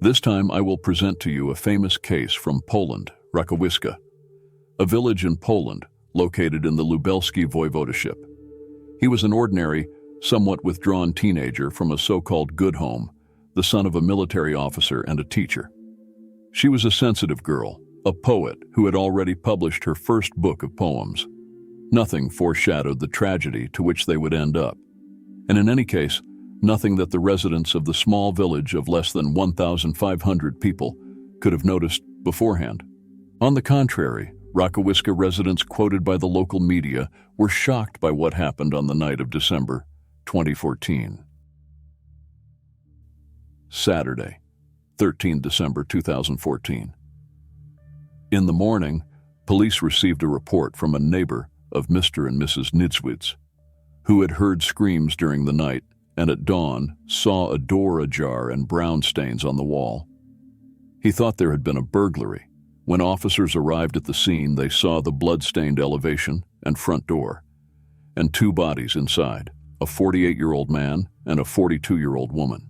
This time I will present to you a famous case from Poland, Rakowiska, a village in Poland located in the Lubelski voivodeship. He was an ordinary, somewhat withdrawn teenager from a so-called good home, the son of a military officer and a teacher. She was a sensitive girl, a poet who had already published her first book of poems. Nothing foreshadowed the tragedy to which they would end up. And in any case, nothing that the residents of the small village of less than 1,500 people could have noticed beforehand. On the contrary, Rakowiska residents quoted by the local media were shocked by what happened on the night of December 2014. Saturday, 13 December 2014. In the morning, police received a report from a neighbor of Mr. and Mrs. Niedzwiecz, who had heard screams during the night and at dawn saw a door ajar and brown stains on the wall. He thought there had been a burglary. When officers arrived at the scene, they saw the blood-stained elevation and front door, and two bodies inside, a 48-year-old man and a 42-year-old woman.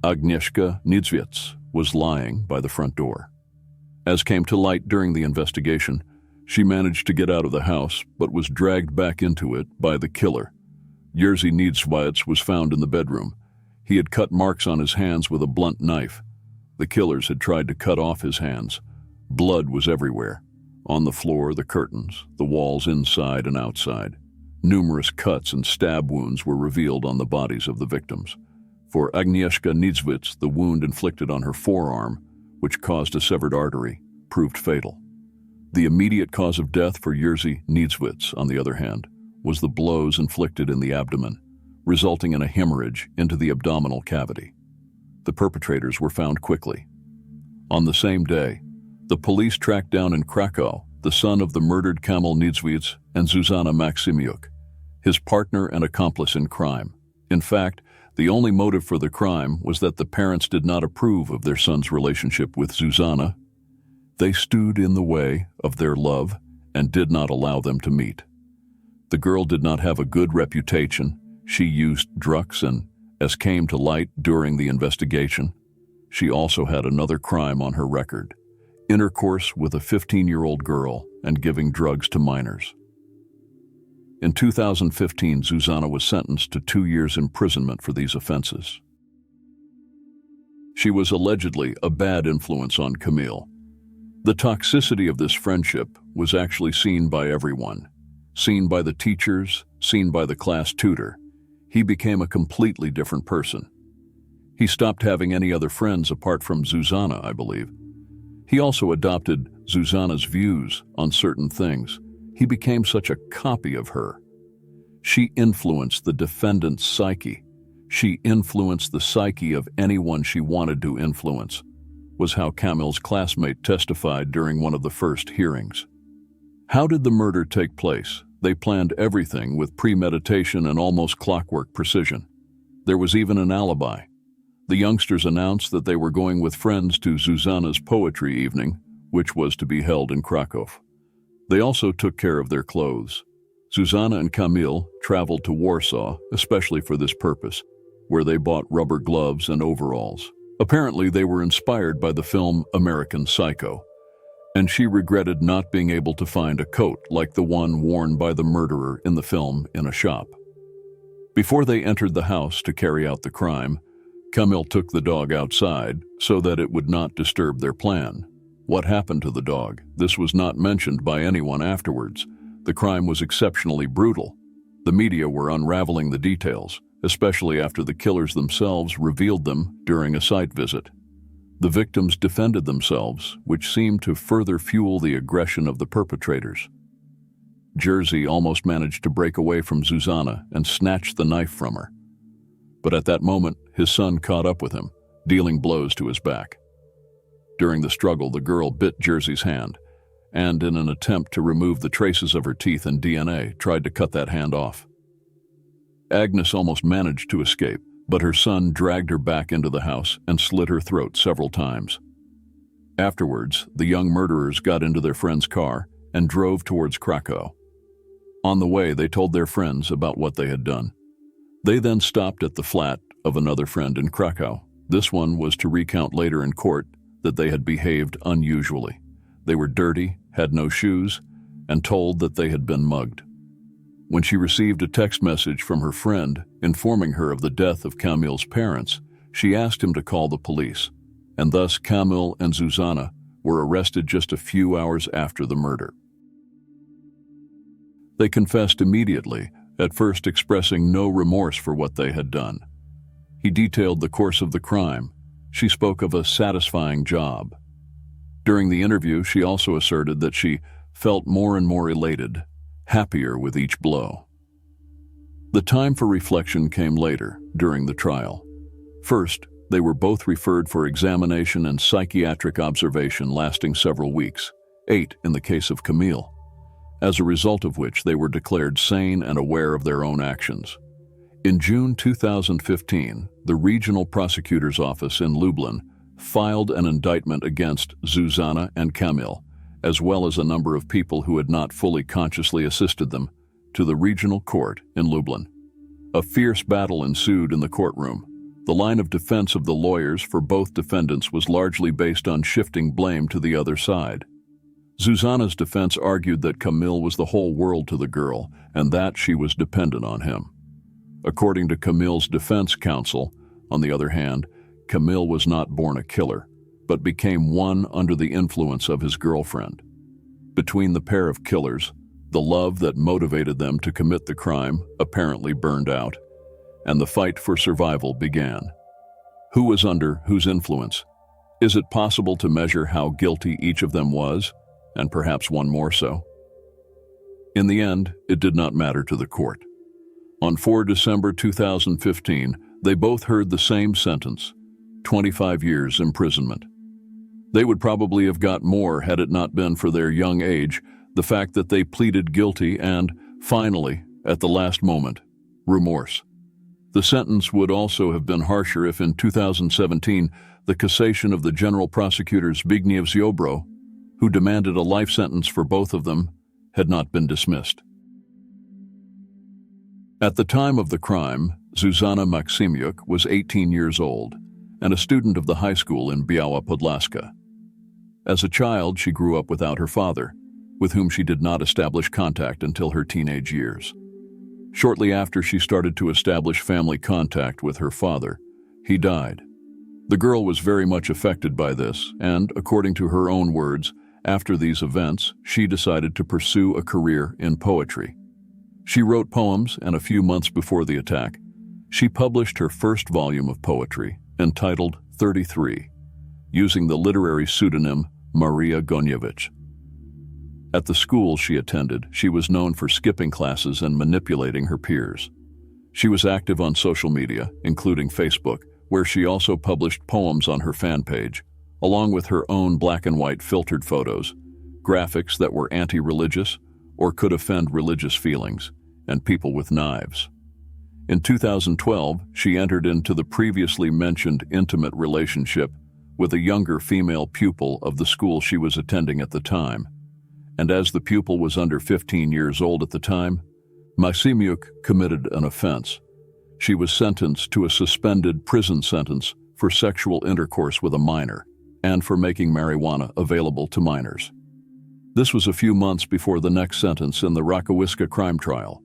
Agnieszka Niedzwiecz was lying by the front door. As came to light during the investigation, she managed to get out of the house but was dragged back into it by the killer. Jerzy Niedzwiecz was found in the bedroom. He had cut marks on his hands with a blunt knife. The killers had tried to cut off his hands. Blood was everywhere. On the floor, the curtains, the walls inside and outside. Numerous cuts and stab wounds were revealed on the bodies of the victims. For Agnieszka Niedzwiecz, the wound inflicted on her forearm, which caused a severed artery, proved fatal. The immediate cause of death for Jerzy Niedzwiecz, on the other hand, was the blows inflicted in the abdomen, resulting in a hemorrhage into the abdominal cavity. The perpetrators were found quickly. On the same day, the police tracked down in Krakow the son of the murdered Kamil Niedzwiecz and Zuzanna Maksimiuk, his partner and accomplice in crime. In fact, the only motive for the crime was that the parents did not approve of their son's relationship with Zuzanna. They stood in the way of their love and did not allow them to meet. The girl did not have a good reputation. She used drugs and, as came to light during the investigation, she also had another crime on her record: intercourse with a 15-year-old girl and giving drugs to minors. In 2015, Zuzanna was sentenced to 2 years imprisonment for these offenses. She was allegedly a bad influence on Kamil. The toxicity of this friendship was actually seen by everyone, seen by the teachers, seen by the class tutor. He became a completely different person. He stopped having any other friends apart from Zuzanna, I believe. He also adopted Zuzanna's views on certain things. He became such a copy of her. She influenced the defendant's psyche. She influenced the psyche of anyone she wanted to influence, was how Kamil's classmate testified during one of the first hearings. How did the murder take place? They planned everything with premeditation and almost clockwork precision. There was even an alibi. The youngsters announced that they were going with friends to Zuzanna's poetry evening, which was to be held in Krakow. They also took care of their clothes. Zuzanna and Kamil traveled to Warsaw, especially for this purpose, where they bought rubber gloves and overalls. Apparently, they were inspired by the film American Psycho, and she regretted not being able to find a coat like the one worn by the murderer in the film in a shop. Before they entered the house to carry out the crime, Kamil took the dog outside so that it would not disturb their plan. What happened to the dog? This was not mentioned by anyone afterwards. The crime was exceptionally brutal. The media were unraveling the details, especially after the killers themselves revealed them during a site visit. The victims defended themselves, which seemed to further fuel the aggression of the perpetrators. Jerzy almost managed to break away from Zuzanna and snatch the knife from her. But at that moment, his son caught up with him, dealing blows to his back. During the struggle, the girl bit Jerzy's hand, and in an attempt to remove the traces of her teeth and DNA, tried to cut that hand off. Agnes almost managed to escape, but her son dragged her back into the house and slit her throat several times. Afterwards, the young murderers got into their friend's car and drove towards Krakow. On the way, they told their friends about what they had done. They then stopped at the flat of another friend in Krakow, This one was to recount later in court that they had behaved unusually. They were dirty, had no shoes, and told that they had been mugged. When she received a text message from her friend informing her of the death of Camille's parents, she asked him to call the police, and thus Camille and Zuzana were arrested just a few hours after the murder. They confessed immediately, at first expressing no remorse for what they had done. He detailed the course of the crime. She spoke of a satisfying job. During the interview, she also asserted that she felt more and more elated, happier with each blow. The time for reflection came later, during the trial. First, they were both referred for examination and psychiatric observation lasting several weeks, 8 in the case of Camille, as a result of which they were declared sane and aware of their own actions. In June 2015, the Regional Prosecutor's Office in Lublin filed an indictment against Zuzana and Camille, as well as a number of people who had not fully consciously assisted them, to the regional court in Lublin. A fierce battle ensued in the courtroom. The line of defense of the lawyers for both defendants was largely based on shifting blame to the other side. Zuzana's defense argued that Camille was the whole world to the girl and that she was dependent on him. According to Camille's defense counsel, on the other hand, Camille was not born a killer, but became one under the influence of his girlfriend. Between the pair of killers, the love that motivated them to commit the crime apparently burned out, and the fight for survival began. Who was under whose influence? Is it possible to measure how guilty each of them was, and perhaps one more so? In the end, it did not matter to the court. On 4 December 2015, they both heard the same sentence, 25 years imprisonment. They would probably have got more had it not been for their young age, the fact that they pleaded guilty and, finally, at the last moment, remorse. The sentence would also have been harsher if in 2017 the cassation of the general prosecutor Zbigniew Ziobro, who demanded a life sentence for both of them, had not been dismissed. At the time of the crime, Zuzana Maksimiuk was 18 years old and a student of the high school in Biała Podlaska. As a child, she grew up without her father, with whom she did not establish contact until her teenage years. Shortly after she started to establish family contact with her father, he died. The girl was very much affected by this, and, according to her own words, after these events, she decided to pursue a career in poetry. She wrote poems, and a few months before the attack, she published her first volume of poetry, entitled 33, using the literary pseudonym Maria Goniewicz. At the school she attended, she was known for skipping classes and manipulating her peers. She was active on social media, including Facebook, where she also published poems on her fan page, along with her own black and white filtered photos, graphics that were anti-religious or could offend religious feelings, and people with knives. In 2012, she entered into the previously mentioned intimate relationship with a younger female pupil of the school she was attending at the time. And as the pupil was under 15 years old at the time, Maksimiuk committed an offense. She was sentenced to a suspended prison sentence for sexual intercourse with a minor and for making marijuana available to minors. This was a few months before the next sentence in the Rakowiska crime trial.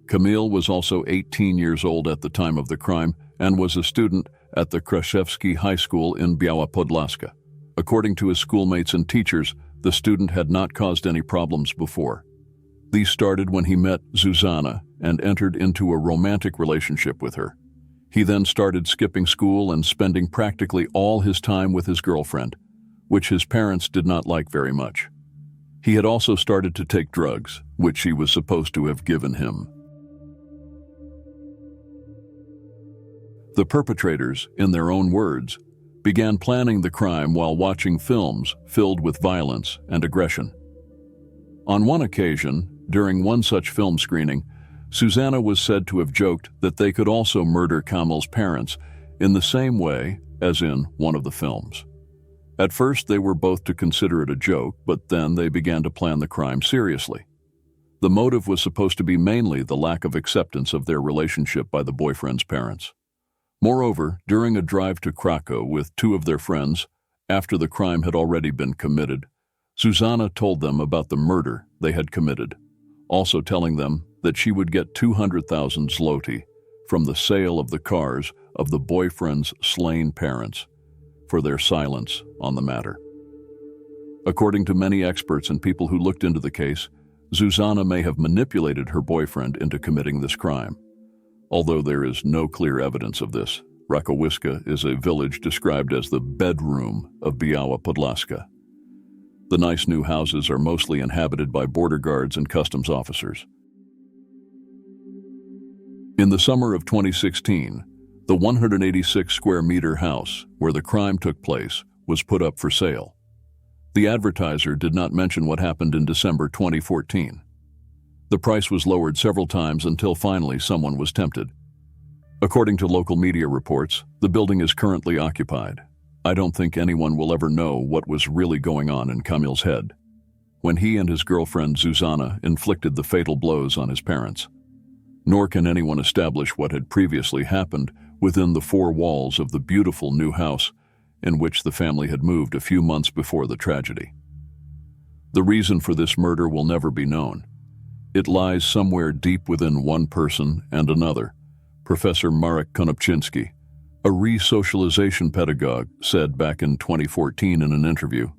Camille was also 18 years old at the time of the crime and was a student at the Kraszewski High School in Biała Podlaska. According to his schoolmates and teachers, the student had not caused any problems before. These started when he met Zuzana and entered into a romantic relationship with her. He then started skipping school and spending practically all his time with his girlfriend, which his parents did not like very much. He had also started to take drugs, which she was supposed to have given him. The perpetrators, in their own words, began planning the crime while watching films filled with violence and aggression. On one occasion, during one such film screening, Susanna was said to have joked that they could also murder Camille's parents in the same way as in one of the films. At first, they were both to consider it a joke, but then they began to plan the crime seriously. The motive was supposed to be mainly the lack of acceptance of their relationship by the boyfriend's parents. Moreover, during a drive to Krakow with two of their friends, after the crime had already been committed, Susanna told them about the murder they had committed, also telling them that she would get 200,000 zloty from the sale of the cars of the boyfriend's slain parents for their silence on the matter. According to many experts and people who looked into the case, Susanna may have manipulated her boyfriend into committing this crime. Although there is no clear evidence of this, Rakowiska is a village described as the bedroom of Biała Podlaska. The nice new houses are mostly inhabited by border guards and customs officers. In the summer of 2016, the 186-square-meter house where the crime took place was put up for sale. The advertiser did not mention what happened in December 2014. The price was lowered several times until finally someone was tempted. According to local media reports, the building is currently occupied. I don't think anyone will ever know what was really going on in Kamil's head when he and his girlfriend Zuzana inflicted the fatal blows on his parents. Nor can anyone establish what had previously happened within the four walls of the beautiful new house in which the family had moved a few months before the tragedy. The reason for this murder will never be known. It lies somewhere deep within one person and another, Professor Marek Konopczynski, a re-socialization pedagogue, said back in 2014 in an interview.